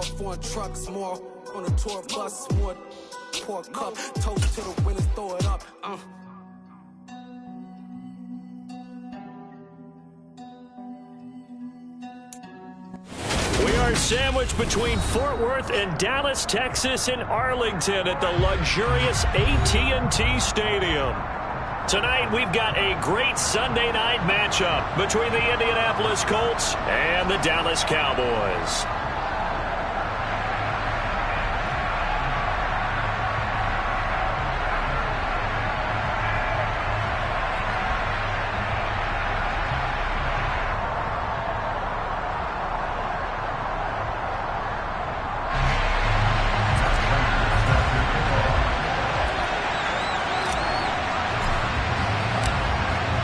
more foreign trucks, more on a tour bus, more pork cup, toast to the winners, throw it up. We are sandwiched between Fort Worth and Dallas, Texas, and Arlington at the luxurious AT&T Stadium. Tonight, we've got a great Sunday night matchup between the Indianapolis Colts and the Dallas Cowboys.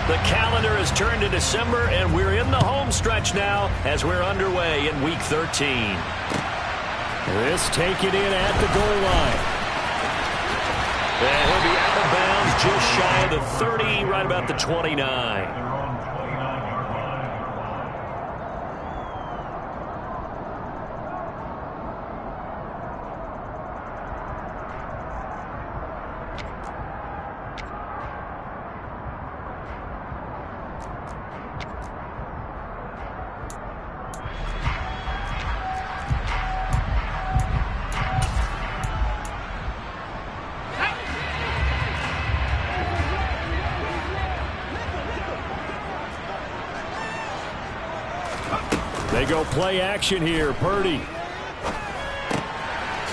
The calendar has turned to December, and we're in the home stretch now as we're underway in Week 13. This taken in at the goal line. And he'll be out of bounds just shy of the 30, right about the 29. They go play action here. Purdy.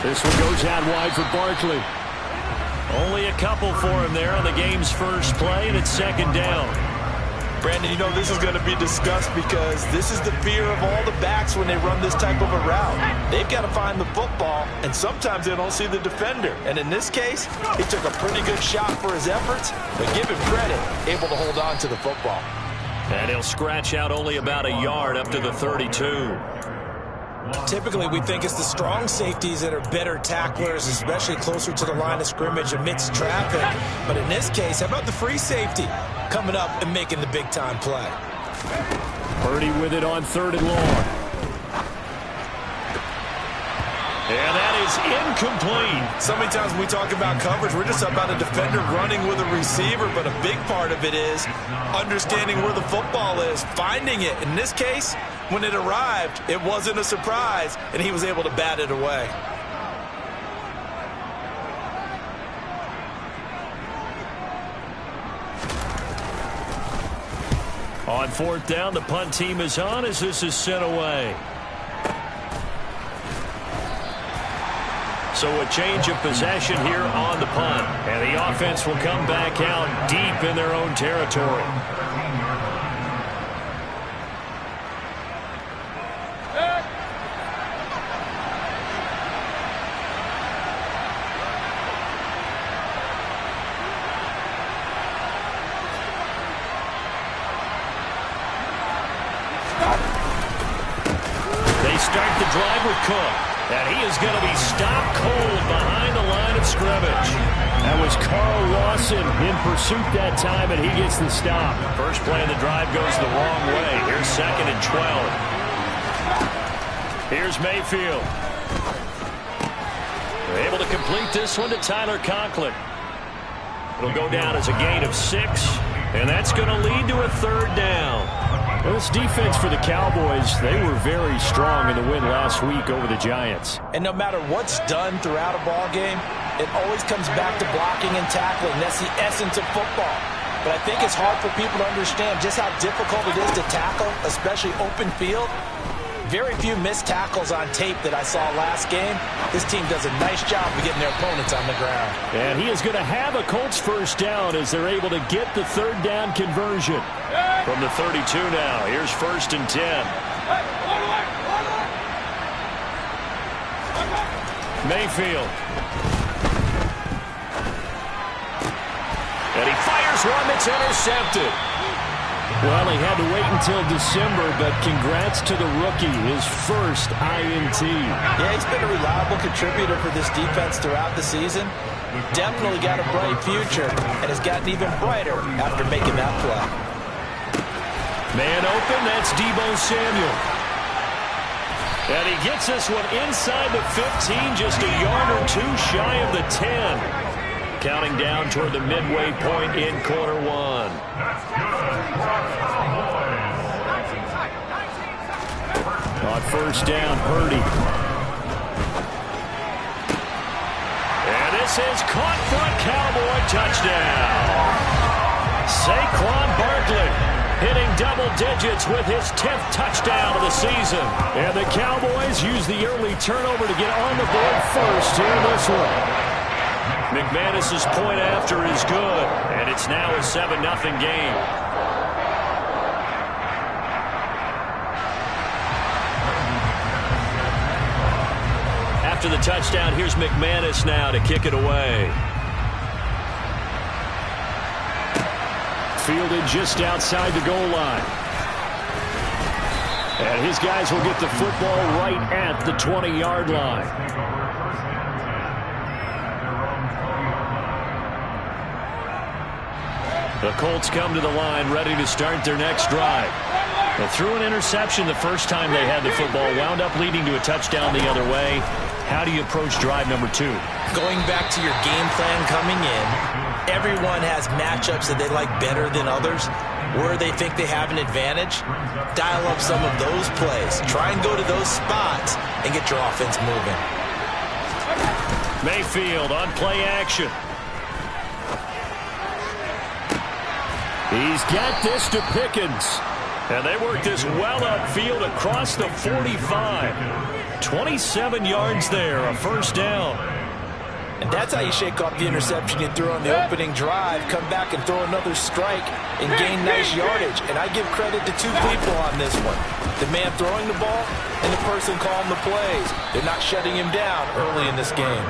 This one goes out wide for Barkley. Only a couple for him there on the game's first play, and it's second down. Brandon, you know this is going to be discussed because this is the fear of all the backs when they run this type of a route. They've got to find the football, and sometimes they don't see the defender. And in this case, he took a pretty good shot for his efforts, but give him credit, able to hold on to the football. And he'll scratch out only about a yard up to the 32. Typically, we think it's the strong safeties that are better tacklers, especially closer to the line of scrimmage amidst traffic. But in this case, how about the free safety coming up and making the big-time play? Purdy with it on 3rd and long. And that is incomplete. So many times when we talk about coverage, we're just about a defender running with a receiver, but a big part of it is understanding where the football is, finding it. In this case, when it arrived, it wasn't a surprise, and he was able to bat it away. On 4th down, the punt team is on as this is sent away. So a change of possession here on the punt. And the offense will come back out deep in their own territory. They start the drive with Cook. And he is going to be stopped cold behind the line of scrimmage. That was Carl Lawson in pursuit that time, and he gets the stop. First play of the drive goes the wrong way. Here's 2nd and 12. Here's Mayfield. They're able to complete this one to Tyler Conklin. It'll go down as a gain of 6, and that's going to lead to a 3rd down. Well, this defense for the Cowboys, they were very strong in the win last week over the Giants. And no matter what's done throughout a ball game, it always comes back to blocking and tackling. That's the essence of football. But I think it's hard for people to understand just how difficult it is to tackle, especially open field. Very few missed tackles on tape that I saw last game. This team does a nice job of getting their opponents on the ground. And he is going to have a Colts first down as they're able to get the 3rd down conversion. From the 32 now, here's 1st and 10. Mayfield. And he fires one that's intercepted. Well, he had to wait until December, but congrats to the rookie, his first INT. Yeah, he's been a reliable contributor for this defense throughout the season. Definitely got a bright future, and has gotten even brighter after making that play. Man open, that's Deebo Samuel. And he gets this one inside the 15, just a yard or two shy of the 10. Counting down toward the midway point in quarter one. On first down, Purdy. And this is caught for a Cowboy touchdown. Saquon Barkley hitting double digits with his 10th touchdown of the season. And the Cowboys use the early turnover to get on the board first here in this one. McManus's point after is good, and it's now a 7-0 game. After the touchdown, here's McManus now to kick it away. Fielded just outside the goal line. And his guys will get the football right at the 20-yard line. The Colts come to the line ready to start their next drive. They threw an interception the first time they had the football, wound up leading to a touchdown the other way. How do you approach drive number 2? Going back to your game plan coming in, everyone has matchups that they like better than others. Where they think they have an advantage, dial up some of those plays. Try and go to those spots and get your offense moving. Mayfield on play action. He's got this to Pickens. And they work this well upfield across the 45. 27 yards there, a first down. And that's how you shake off the interception you threw on the opening drive, come back and throw another strike and gain nice yardage. And I give credit to two people on this one. The man throwing the ball and the person calling the plays. They're not shutting him down early in this game.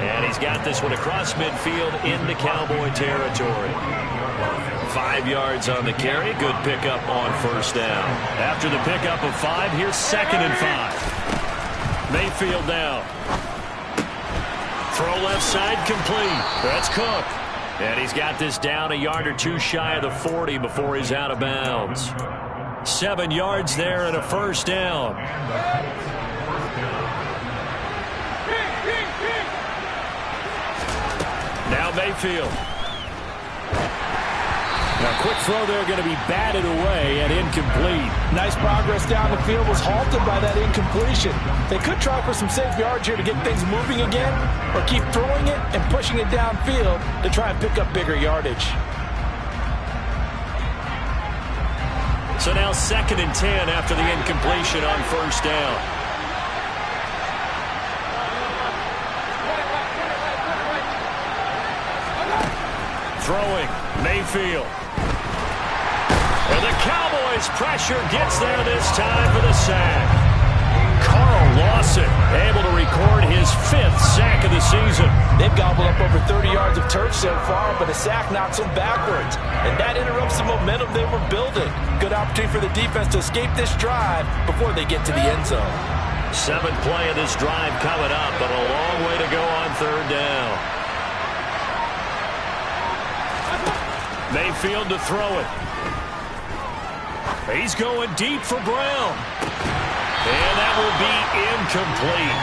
And he's got this one across midfield into Cowboy territory. 5 yards on the carry. Good pickup on first down. After the pickup of 5, here's 2nd and 5. Mayfield now. Throw left side complete. That's Cook. And he's got this down a yard or two shy of the 40 before he's out of bounds. 7 yards there and a first down. Now Mayfield. Now, quick throw there, going to be batted away and incomplete. Nice progress down the field, was halted by that incompletion. They could try for some safe yards here to get things moving again, or keep throwing it and pushing it downfield to try and pick up bigger yardage. So now 2nd and 10 after the incompletion on first down. Throwing, Mayfield. And the Cowboys' pressure gets there this time for the sack. Carl Lawson able to record his 5th sack of the season. They've gobbled up over 30 yards of turf so far, but a sack knocks them backwards. And that interrupts the momentum they were building. Good opportunity for the defense to escape this drive before they get to the end zone. 7th play of this drive coming up, but a long way to go on third down. Mayfield to throw it. He's going deep for Brown. And that will be incomplete.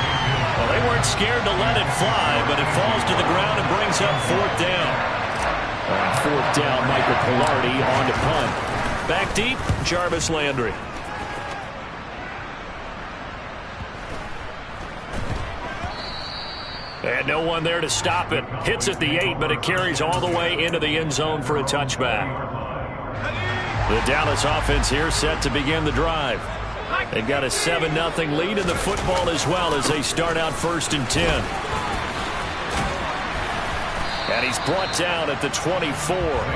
Well, they weren't scared to let it fly, but it falls to the ground and brings up 4th down. On 4th down, Michael Pilardi on to punt. Back deep, Jarvis Landry. And no one there to stop it. Hits at the 8, but it carries all the way into the end zone for a touchback. The Dallas offense here set to begin the drive. They've got a 7-0 lead in the football as well as they start out 1st and 10. And he's brought down at the 24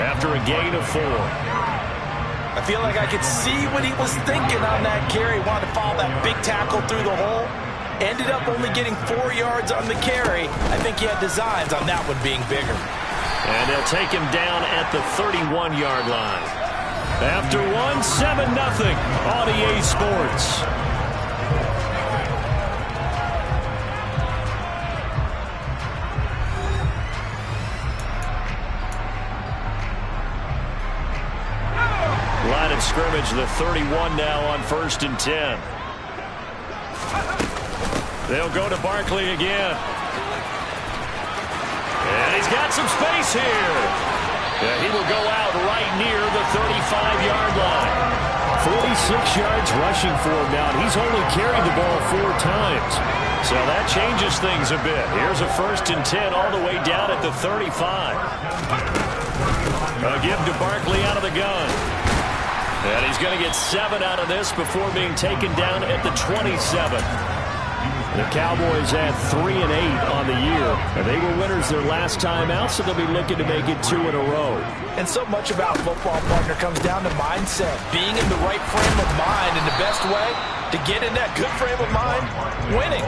after a gain of 4. I feel like I could see what he was thinking on that carry. Wanted to follow that big tackle through the hole. Ended up only getting 4 yards on the carry. I think he had designs on that one being bigger. And they'll take him down at the 31-yard line. After 7-0 on EA Sports. Line of scrimmage, the 31 now on 1st and 10. They'll go to Barkley again. And he's got some space here. Yeah, he will go out right near the 35-yard line. 46 yards rushing for him now. He's only carried the ball 4 times. So that changes things a bit. Here's a 1st and 10 all the way down at the 35. A give to Barkley out of the gun. And he's going to get 7 out of this before being taken down at the 27. The Cowboys had 3 and 8 on the year. And they were winners their last time out, so they'll be looking to make it 2 in a row. And so much about football, partner, comes down to mindset. Being in the right frame of mind, and the best way to get in that good frame of mind, winning.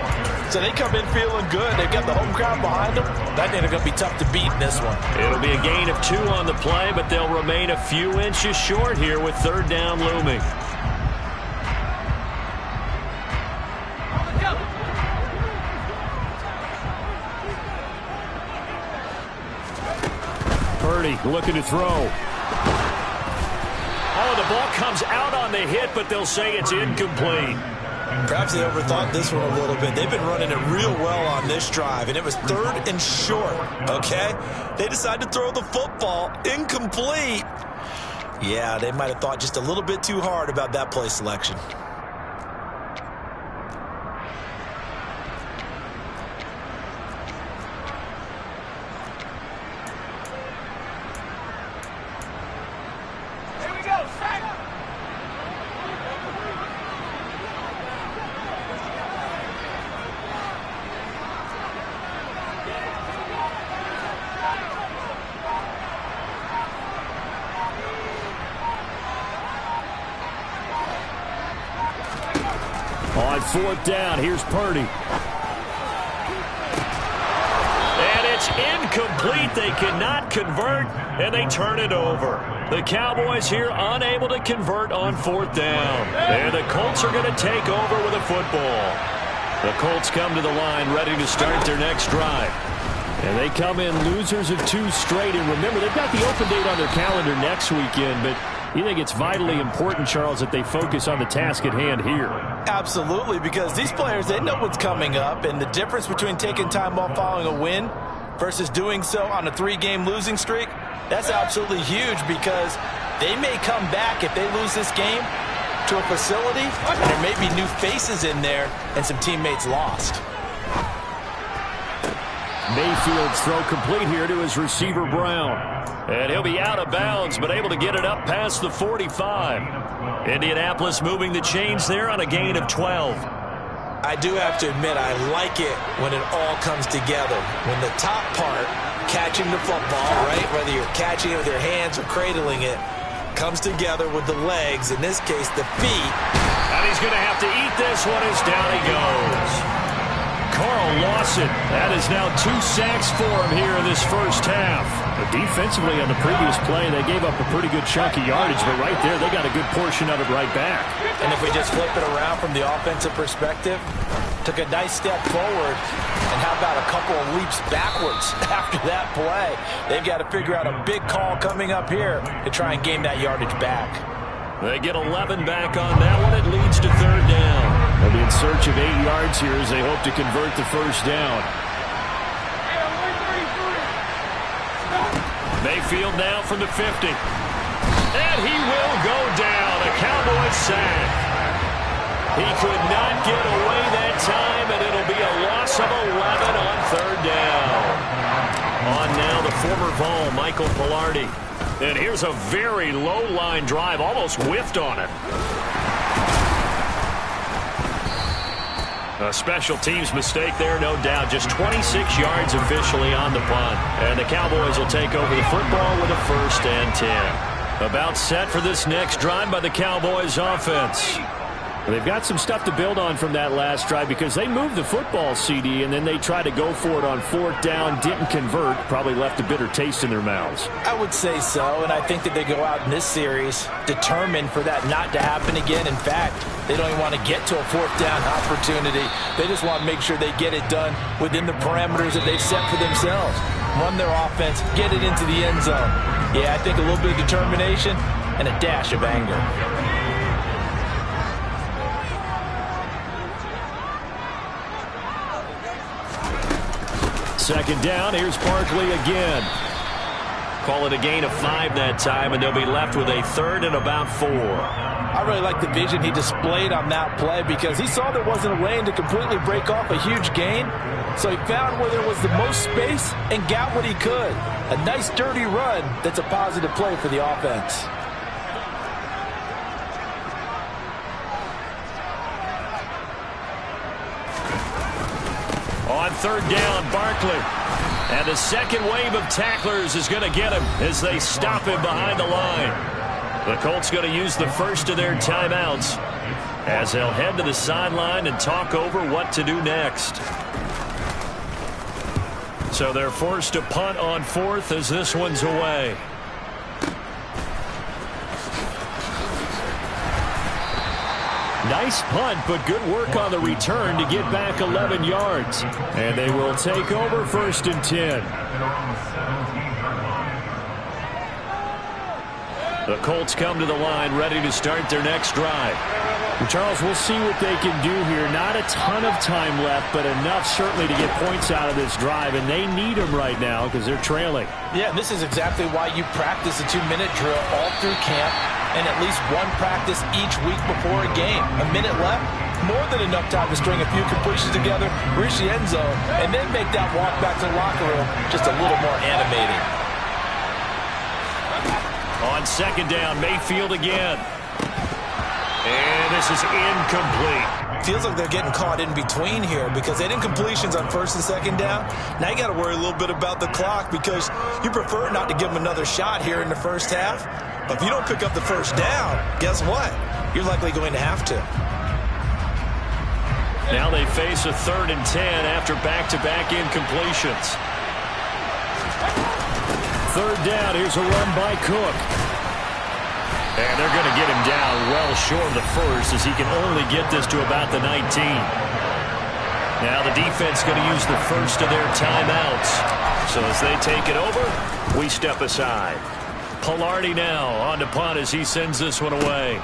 So they come in feeling good. They've got the home crowd behind them. I think they're going to be tough to beat in this one. It'll be a gain of 2 on the play, but they'll remain a few inches short here with 3rd down looming. Purdy looking to throw. Oh, the ball comes out on the hit, but they'll say it's incomplete. Perhaps they overthought this one a little bit. They've been running it real well on this drive, and it was 3rd and short, okay? They decided to throw the football incomplete. Yeah, they might have thought just a little bit too hard about that play selection. On 4th down, here's Purdy. And it's incomplete. They cannot convert, and they turn it over. The Cowboys here unable to convert on 4th down. And the Colts are going to take over with a football. The Colts come to the line ready to start their next drive. And they come in losers of 2 straight. And remember, they've got the open date on their calendar next weekend, but you think it's vitally important, Charles, that they focus on the task at hand here? Absolutely, because these players, they know what's coming up, and the difference between taking time off following a win versus doing so on a 3-game losing streak, that's absolutely huge, because they may come back if they lose this game to a facility, and there may be new faces in there and some teammates lost. Mayfield's throw complete here to his receiver, Brown. And he'll be out of bounds, but able to get it up past the 45. Indianapolis moving the chains there on a gain of 12. I do have to admit, I like it when it all comes together. When the top part, catching the football, right, whether you're catching it with your hands or cradling it, comes together with the legs, in this case, the feet. And he's going to have to eat this one as down he goes. Carl Lawson, that is now 2 sacks for him here in this first half. But defensively on the previous play, they gave up a pretty good chunk of yardage, but right there, they got a good portion of it right back. And if we just flip it around from the offensive perspective, took a nice step forward, and how about a couple of leaps backwards after that play? They've got to figure out a big call coming up here to try and gain that yardage back. They get 11 back on that one. It leads to 3rd down. They'll be in search of 8 yards here as they hope to convert the first down. Mayfield now from the 50. And he will go down. A Cowboy sack. He could not get away that time, and it'll be a loss of 11 on 3rd down. On now the former Vol, Michael Pilardi. And here's a very low-line drive, almost whiffed on it. A special teams mistake there, no doubt. Just 26 yards officially on the punt. And the Cowboys will take over the football with a 1st and 10. About set for this next drive by the Cowboys offense. They've got some stuff to build on from that last drive because they moved the football, CD, and then they tried to go for it on 4th down, didn't convert, probably left a bitter taste in their mouths. I would say so, and I think that they go out in this series determined for that not to happen again. In fact, they don't even want to get to a 4th down opportunity. They just want to make sure they get it done within the parameters that they've set for themselves. Run their offense, get it into the end zone. Yeah, I think a little bit of determination and a dash of anger. second down, here's Barkley again. Call it a gain of 5 that time, and they'll be left with a 3rd and about 4. I really like the vision he displayed on that play because he saw there wasn't a lane to completely break off a huge gain. So he found where there was the most space and got what he could. A nice, dirty run that's a positive play for the offense. On 3rd down, Barkley. And the second wave of tacklers is going to get him as they stop him behind the line. The Colts going to use the first of their timeouts as they'll head to the sideline and talk over what to do next. So they're forced to punt on 4th as this one's away. Nice punt, but good work on the return to get back 11 yards. And they will take over 1st and 10. The Colts come to the line ready to start their next drive. And Charles, we'll see what they can do here. Not a ton of time left, but enough certainly to get points out of this drive, and they need them right now because they're trailing. Yeah, and this is exactly why you practice a 2-minute drill all through camp and at least one practice each week before a game. A minute left, more than enough time to string a few completions together, reach the end zone, and then make that walk back to the locker room just a little more animating. On 2nd down, Mayfield again. And this is incomplete. Feels like they're getting caught in between here because they didn't completions on 1st and 2nd down. Now you got to worry a little bit about the clock because you prefer not to give them another shot here in the first half. But if you don't pick up the 1st down, guess what? You're likely going to have to. Now they face a 3rd and 10 after back-to-back incompletions. 3rd down, here's a run by Cook. And they're going to get him down well short of the 1st as he can only get this to about the 19. Now the defense going to use the first of their timeouts. So as they take it over, we step aside. Pilardi now on to punt as he sends this one away.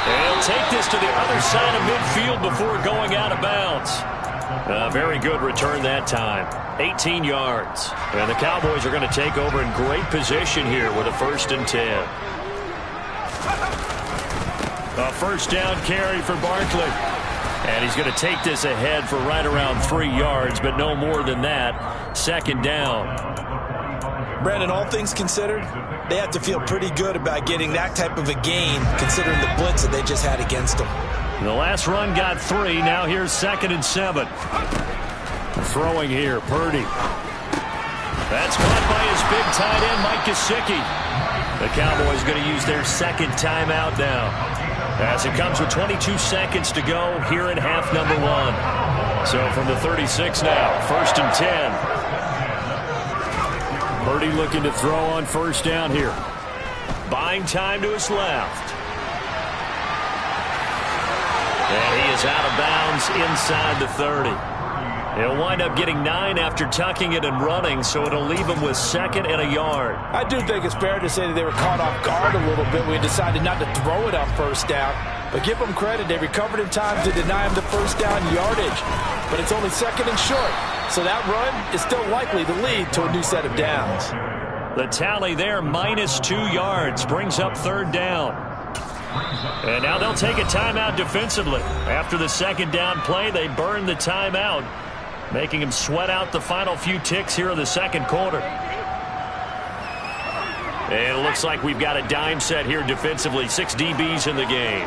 And he'll take this to the other side of midfield before going out of bounds. A very good return that time. 18 yards. And the Cowboys are going to take over in great position here with a 1st and 10. A 1st down carry for Barkley. And he's going to take this ahead for right around 3 yards, but no more than that. 2nd down. Brandon, all things considered, they have to feel pretty good about getting that type of a gain considering the blitz that they just had against them. The last run got 3. Now here's 2nd and 7. Throwing here, Purdy. That's caught by his big tight end, Mike Gesicki. The Cowboys going to use their 2nd timeout now, as it comes with 22 seconds to go here in half number 1. So from the 36 now, 1st and 10. Purdy looking to throw on 1st down here. Buying time to his left. And he is out of bounds inside the 30. He'll wind up getting 9 after tucking it and running, so it'll leave him with 2nd and a yard. I do think it's fair to say that they were caught off guard a little bit when we decided not to throw it on 1st down. But give them credit, they recovered in time to deny him the 1st down yardage. But it's only 2nd and short, so that run is still likely to lead to a new set of downs. The tally there, -2 yards, brings up 3rd down. And now they'll take a timeout defensively. After the 2nd down play, they burn the timeout, making him sweat out the final few ticks here in the 2nd quarter. And it looks like we've got a dime set here defensively. 6 DBs in the game.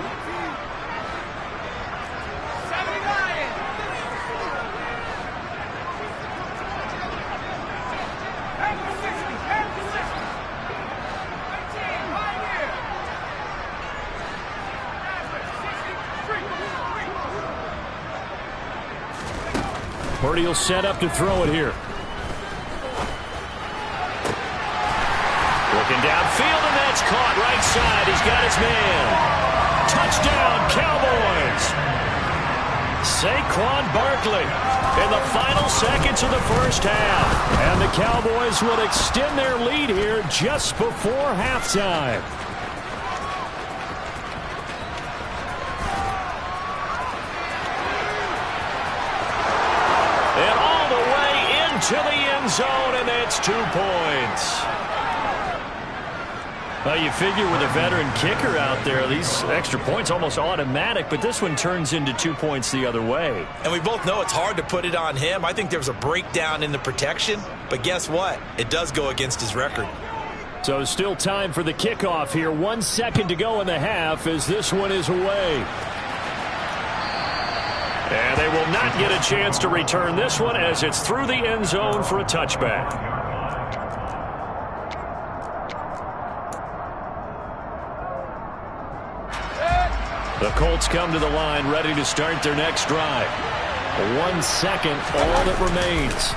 Purdy will set up to throw it here. Looking downfield, and that's caught right side. He's got his man. Touchdown, Cowboys. Saquon Barkley in the final seconds of the 1st half. And the Cowboys will extend their lead here just before halftime. end zone, and that's 2 points. Well, you figure with a veteran kicker out there, these extra points almost automatic, but this one turns into 2 points the other way. And we both know it's hard to put it on him. I think there was a breakdown in the protection, but guess what? It does go against his record. So still time for the kickoff here. 1 second to go in the half as this one is away. And they will not get a chance to return this one as it's through the end zone for a touchback. The Colts come to the line ready to start their next drive. 1 second, all that remains.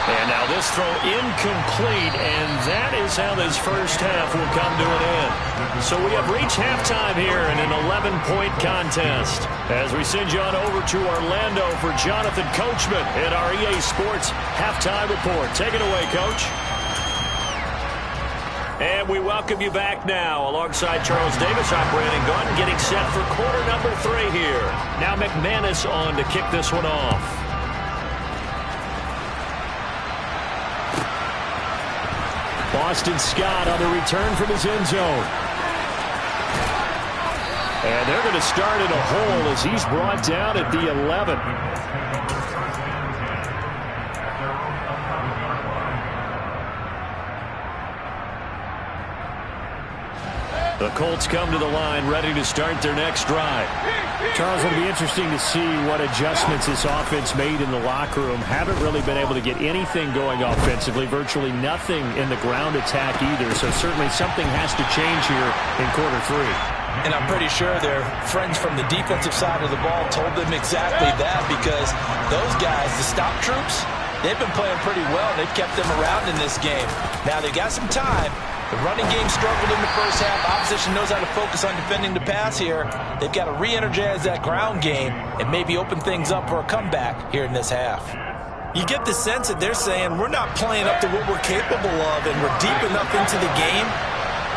And now this throw incomplete, and that is how this first half will come to an end. So we have reached halftime here in an 11-point contest. As we send you on over to Orlando for Jonathan Coachman at our EA Sports Halftime Report. Take it away, Coach. And we welcome you back now. Alongside Charles Davis, I'm Brandon Gunn, getting set for quarter number 3 here. Now McManus on to kick this one off. Boston Scott on the return from his end zone. And they're going to start in a hole as he's brought down at the 11. The Colts come to the line ready to start their next drive. Charles, it'll be interesting to see what adjustments this offense made in the locker room. Haven't really been able to get anything going offensively, virtually nothing in the ground attack either. So certainly something has to change here in quarter 3. And I'm pretty sure their friends from the defensive side of the ball told them exactly that, because those guys, the stop troops, they've been playing pretty well. They've kept them around in this game. Now they got some time. The running game struggled in the first half. Opposition knows how to focus on defending the pass here. They've got to re-energize that ground game and maybe open things up for a comeback here in this half. You get the sense that they're saying we're not playing up to what we're capable of, and we're deep enough into the game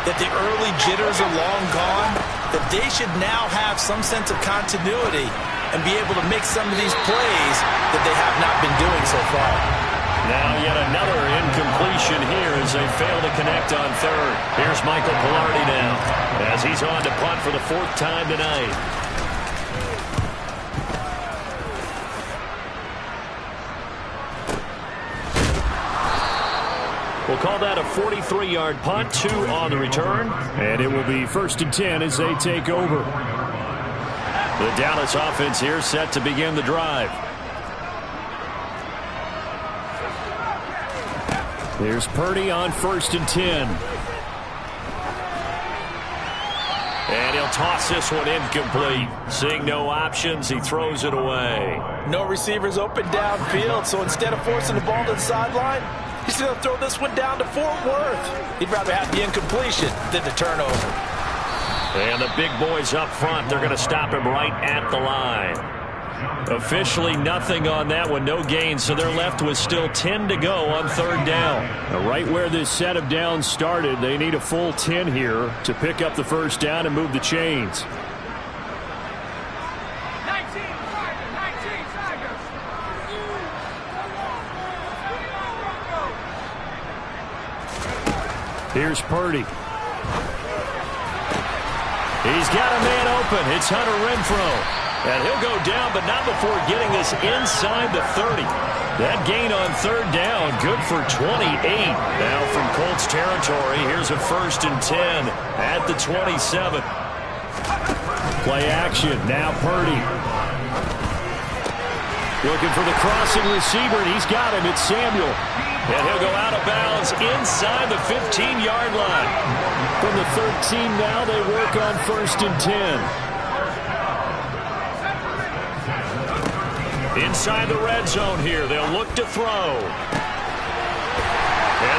that the early jitters are long gone, that they should now have some sense of continuity and be able to make some of these plays that they have not been doing so far. Now yet another incompletion here as they fail to connect on third. Here's Michael Pilardi now as he's on to punt for the 4th time tonight. We'll call that a 43-yard punt, 2 on the return. And it will be 1st and 10 as they take over. The Dallas offense here set to begin the drive. There's Purdy on 1st and 10. And he'll toss this one incomplete. Seeing no options, he throws it away. No receivers open downfield, so instead of forcing the ball to the sideline, he's going to throw this one down to Fort Worth. He'd rather have the incompletion than the turnover. And the big boys up front, they're going to stop him right at the line. Officially nothing on that one, no gain, so they're left with still 10 to go on 3rd down. Now, right where this set of downs started, they need a full 10 here to pick up the 1st down and move the chains. Here's Purdy. He's got a man open. It's Hunter Renfrow. And he'll go down, but not before getting this inside the 30. That gain on 3rd down, good for 28. Now from Colts territory, here's a 1st and 10 at the 27. Play action, now Purdy. Looking for the crossing receiver, and he's got him. It's Samuel. And he'll go out of bounds inside the 15-yard line. From the 13 now, they work on 1st and 10. Inside the red zone here, they'll look to throw. And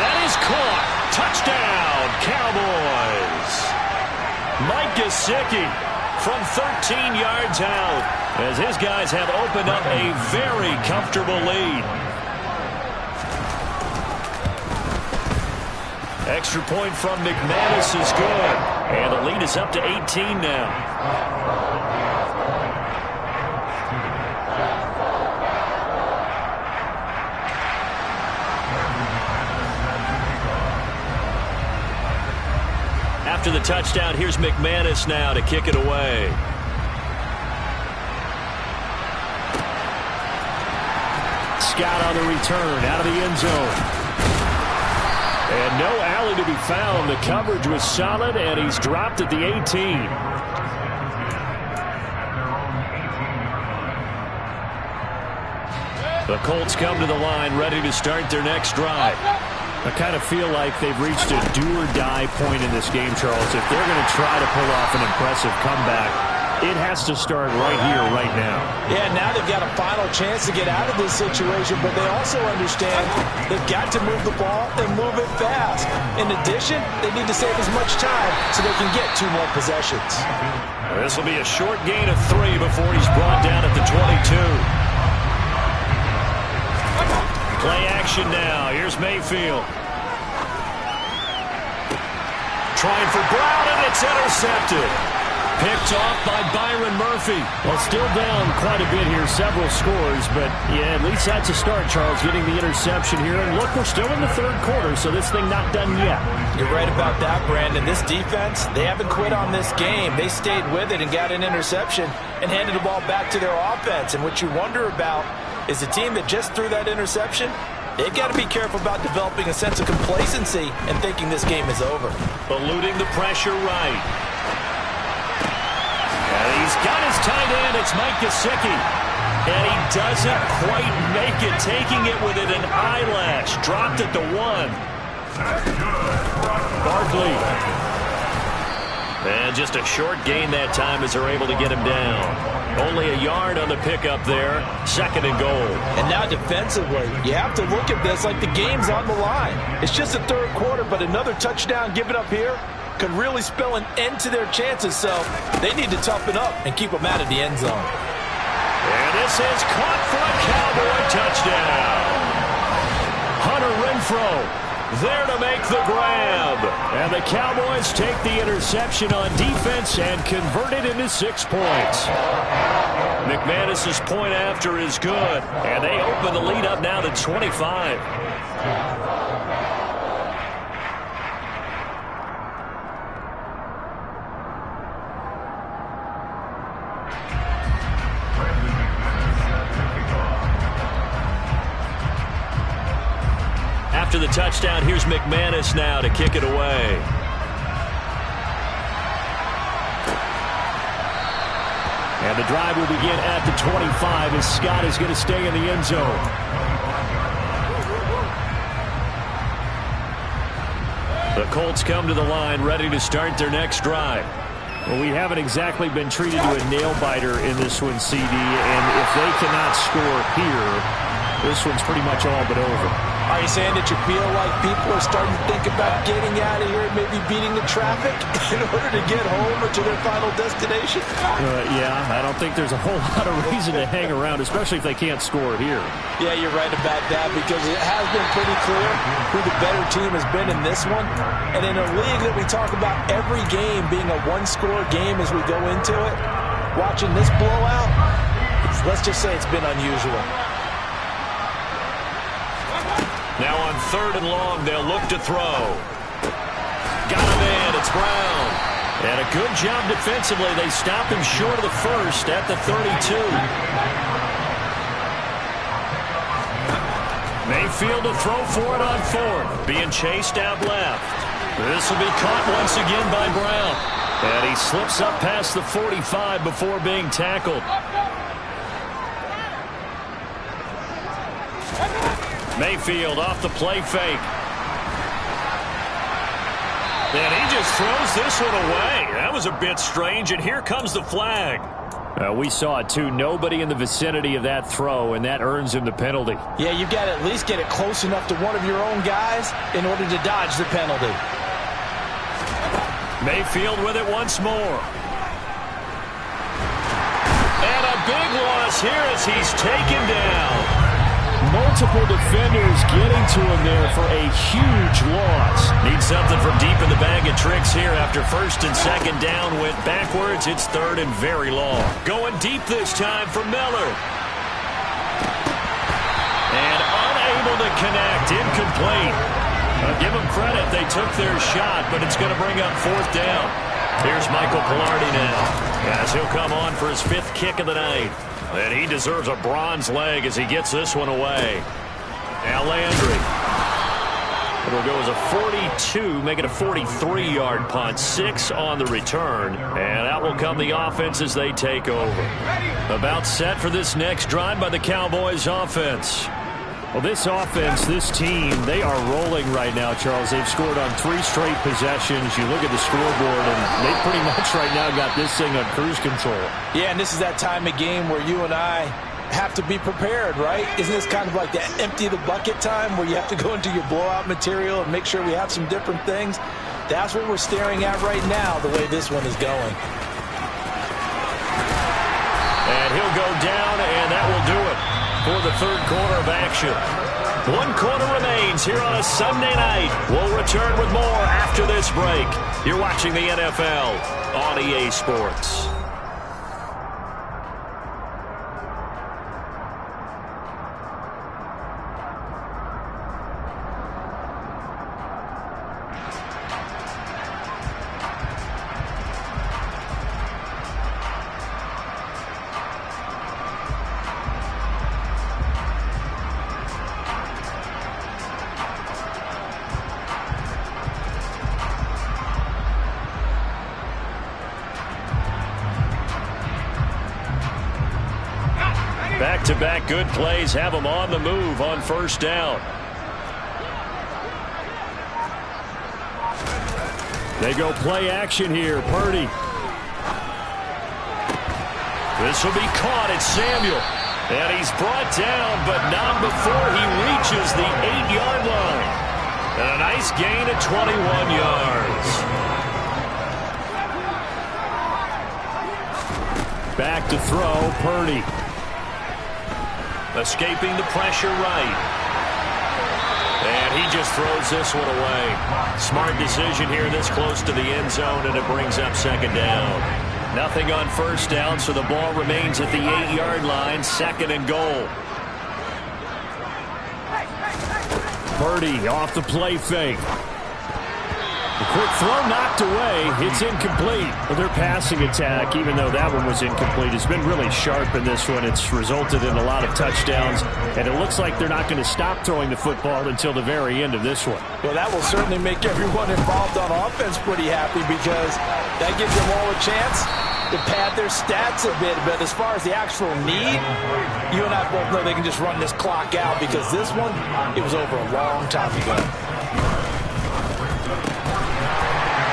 that is caught. Touchdown, Cowboys. Mike Gesicki from 13 yards out as his guys have opened up a very comfortable lead. Extra point from McManus is good. And the lead is up to 18 now. After the touchdown, here's McManus now to kick it away. Scott on the return, out of the end zone. And no alley to be found. The coverage was solid, and he's dropped at the 18. The Colts come to the line, ready to start their next drive. I kind of feel like they've reached a do-or-die point in this game, Charles. If they're going to try to pull off an impressive comeback, it has to start right here, right now. Yeah, now they've got a final chance to get out of this situation, but they also understand they've got to move the ball and move it fast. In addition, they need to save as much time so they can get 2 more possessions. This will be a short gain of 3 before he's brought down at the 22. Play action now. Here's Mayfield. Trying for Brown, and it's intercepted. Picked off by Byron Murphy. Well, still down quite a bit here, several scores, but yeah, at least that's a start, Charles, getting the interception here. And look, we're still in the 3rd quarter, so this thing not done yet. You're right about that, Brandon. This defense, they haven't quit on this game. They stayed with it and got an interception and handed the ball back to their offense. And what you wonder about is the team that just threw that interception, they've got to be careful about developing a sense of complacency and thinking this game is over. Eluding the pressure right. And he's got his tight end. It's Mike Gesicki. And he doesn't quite make it. Taking it with an eyelash. Dropped at the 1. Barkley. And just a short gain that time as they're able to get him down. Only a yard on the pickup there. 2nd and goal. And now defensively, you have to look at this like the game's on the line. It's just the 3rd quarter, but another touchdown given up here could really spell an end to their chances, so they need to toughen up and keep them out of the end zone. And this is caught for a Cowboy touchdown. Hunter Renfrow there to make the grab. And the Cowboys take the interception on defense and convert it into 6 points. McManus's point after is good. And they open the lead up now to 25. After the touchdown, here's McManus now to kick it away. And the drive will begin at the 25 as Scott is going to stay in the end zone. The Colts come to the line ready to start their next drive. Well, we haven't exactly been treated to a nail-biter in this one, CD, and if they cannot score here, this one's pretty much all but over. Are you saying that you feel like people are starting to think about getting out of here and maybe beating the traffic in order to get home or to their final destination? Yeah, I don't think there's a whole lot of reason to hang around, especially if they can't score here. Yeah, you're right about that because it has been pretty clear who the better team has been in this one. And in a league that we talk about every game being a one-score game as we go into it, watching this blowout, let's just say it's been unusual. Now on 3rd and long, they'll look to throw. Got him in. It's Brown. And a good job defensively. They stop him short of the first at the 32. Mayfield to throw for it on 4th. Being chased out left. This will be caught once again by Brown. And he slips up past the 45 before being tackled. Mayfield off the play fake. And he just throws this one away. That was a bit strange, and here comes the flag. We saw it, too. Nobody in the vicinity of that throw, and that earns him the penalty. Yeah, you've got to at least get it close enough to one of your own guys in order to dodge the penalty. Mayfield with it once more. And a big loss here as he's taken down. Multiple defenders getting to him there for a huge loss. Need something from deep in the bag of tricks here after 1st and 2nd down. Went backwards. It's 3rd and very long. Going deep this time for Miller. And unable to connect. Incomplete. Give them credit. They took their shot, but it's going to bring up fourth down. Here's Michael Pilardi now, as he'll come on for his 5th kick of the night. And he deserves a bronze leg as he gets this one away. Now Landry. It'll go as a 42, make it a 43-yard punt. 6 on the return. And out will come the offense as they take over. About set for this next drive by the Cowboys offense. Well, this offense, this team, they are rolling right now, Charles. They've scored on 3 straight possessions. You look at the scoreboard, and they pretty much right now got this thing on cruise control. Yeah, and this is that time of game where you and I have to be prepared, right? Isn't this kind of like that empty the bucket time where you have to go into your blowout material and make sure we have some different things? That's what we're staring at right now, the way this one is going. And he'll go down, and that will do it for the third quarter of action. 1 quarter remains here on a Sunday night. We'll return with more after this break. You're watching the NFL on EA Sports. Back-to-back good plays have them on the move on first down. They go play action here. Purdy. This will be caught. It's Samuel. And he's brought down, but not before he reaches the 8-yard line. And a nice gain at 21 yards. Back to throw, Purdy. Escaping the pressure right. And he just throws this one away. Smart decision here this close to the end zone, and it brings up second down. Nothing on first down, so the ball remains at the 8-yard line, 2nd and goal. Purdy off the play fake. The quick throw knocked away. It's incomplete. Well, their passing attack, even though that one was incomplete, has been really sharp in this one. It's resulted in a lot of touchdowns, and it looks like they're not going to stop throwing the football until the very end of this one. Well, that will certainly make everyone involved on offense pretty happy because that gives them all a chance to pad their stats a bit. But as far as the actual need, you and I both know they can just run this clock out because this one, it was over a long time ago.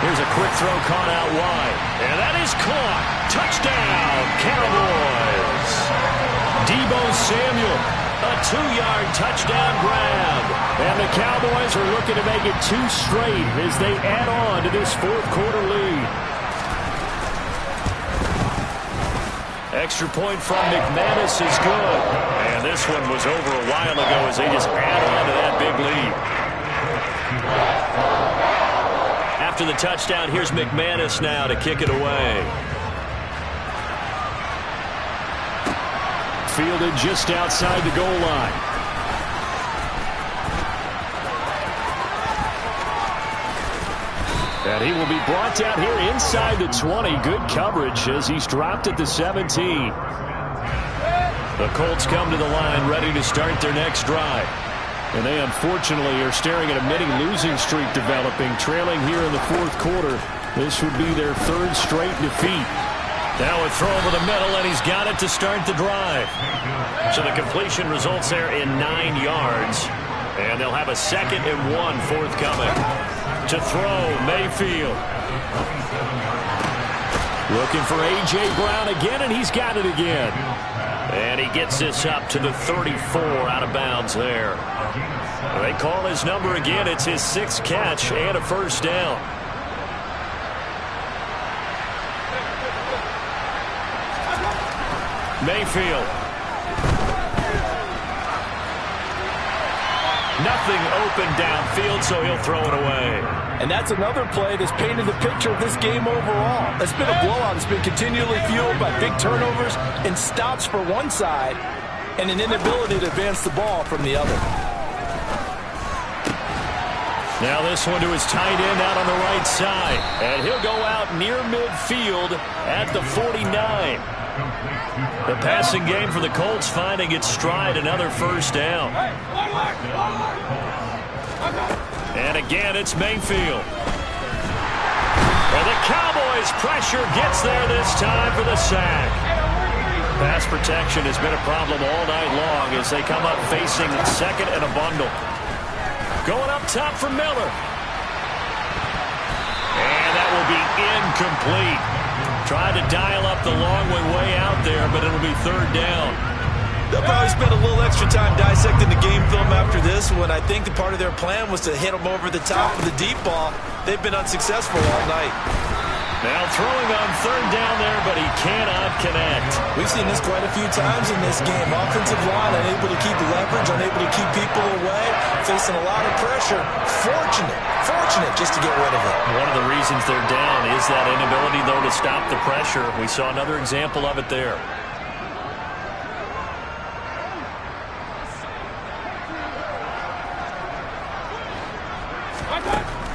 Here's a quick throw caught out wide. And that is caught. Touchdown, Cowboys. Deebo Samuel, a 2-yard touchdown grab. And the Cowboys are looking to make it 2 straight as they add on to this fourth quarter lead. Extra point from McManus is good. And this one was over a while ago as they just add on to that big lead. After the touchdown, here's McManus now to kick it away. Fielded just outside the goal line. And he will be brought down here inside the 20. Good coverage as he's dropped at the 17. The Colts come to the line ready to start their next drive. And they unfortunately are staring at a mini losing streak developing, trailing here in the fourth quarter. This would be their 3rd straight defeat. Now a throw over the middle, and he's got it to start the drive. So the completion results there in 9 yards. And they'll have a 2nd and 1 forthcoming. To throw, Mayfield. Looking for A.J. Brown again, and he's got it again. And he gets this up to the 34 out of bounds there. They call his number again. It's his 6th catch and a first down. Mayfield. Nothing open downfield, so he'll throw it away. And that's another play that's painted the picture of this game overall. It's been a blowout. It's been continually fueled by big turnovers and stops for one side and an inability to advance the ball from the other. Now this one to his tight end out on the right side. And he'll go out near midfield at the 49. The passing game for the Colts finding its stride, another first down. And again, it's Mayfield. And the Cowboys' pressure gets there this time for the sack. Pass protection has been a problem all night long as they come up facing second and a bundle. Going up top for Miller. And that will be incomplete. Tried to dial up the long way out there, but it'll be third down. They'll probably spend a little extra time dissecting the game film after this one. I think the part of their plan was to hit them over the top of the deep ball. They've been unsuccessful all night. Now throwing on third down there, but he cannot connect. We've seen this quite a few times in this game. Offensive line unable to keep leverage, unable to keep people away, facing a lot of pressure. Fortunate just to get rid of it. One of the reasons they're down is that inability, though, to stop the pressure. We saw another example of it there.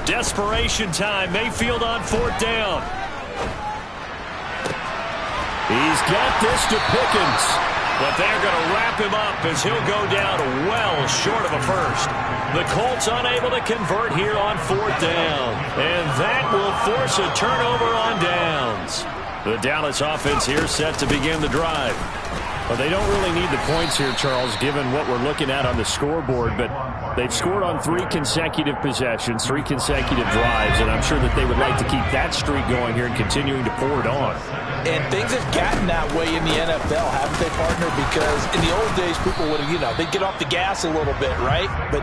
Desperation time. Mayfield on fourth down. He's got this to Pickens. But they're going to wrap him up as he'll go down well short of a first. The Colts unable to convert here on fourth down. And that will force a turnover on downs. The Dallas offense here set to begin the drive. Well, they don't really need the points here, Charles, given what we're looking at on the scoreboard. But they've scored on 3 consecutive possessions, 3 consecutive drives, and I'm sure that they would like to keep that streak going here and continuing to pour it on. And things have gotten that way in the NFL, haven't they, partner? Because in the old days, people would have, they'd get off the gas a little bit, right? But